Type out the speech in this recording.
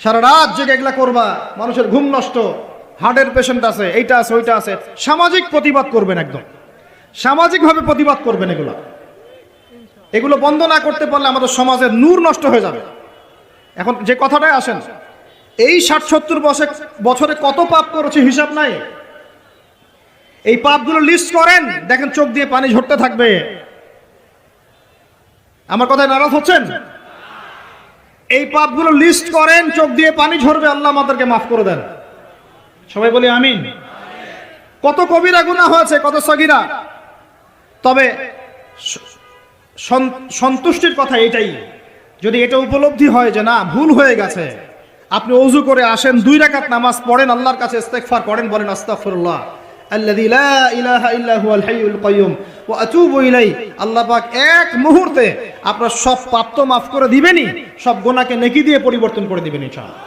সারা রাত জেগে এগুলা করবা, মানুষের ঘুম নষ্ট, হার্টের পেশেন্ট আছে, এইটা আছে ওইটা আছে। সামাজিক প্রতিবাদ করবেন, একদম সামাজিকভাবে প্রতিবাদ করবেন। এগুলো বন্ধ না করতে পারলে আমাদের সমাজের নূর নষ্ট হয়ে যাবে। এখন যে কথাটাই আসেন, এই 60-70 বছরে কত পাপ করেছে হিসাব নাই। এই পাপগুলো লিস্ট করেন, দেখেন চোখ দিয়ে পানি ঝরতে থাকবে। আমার কথায় নারাজ হচ্ছেন? এই পাপগুলো লিস্ট করেন, চোখ দিয়ে পানি ঝরবে, আল্লাহ আমাদেরকে মাফ করে দেন। সবাই বলি আমিন। কত কবিরা গুনাহ হয়েছে, কত সগীরা। তবে সন্তুষ্টির কথা এটাই, যদি এটা উপলব্ধি হয় যে না ভুল হয়ে গেছে, আপনি ওযু করে আসেন, 2 রাকাত নামাজ পড়েন, আল্লাহর কাছে ইস্তেগফার করেন, বলেন আস্তাগফিরুল্লাহ আল্লাযী লা ইলাহা ইল্লা হুয়াল হাইয়ুল কাইয়্যুম ওয়া আতুবু ইলাইহি। আল্লাহ পাক এক মুহূর্তে আপনার সব পাপ তো মাফ করে দিবেনই, সব গুনাহকে নেকি দিয়ে পরিবর্তন করে দিবেন ইনশাআল্লাহ।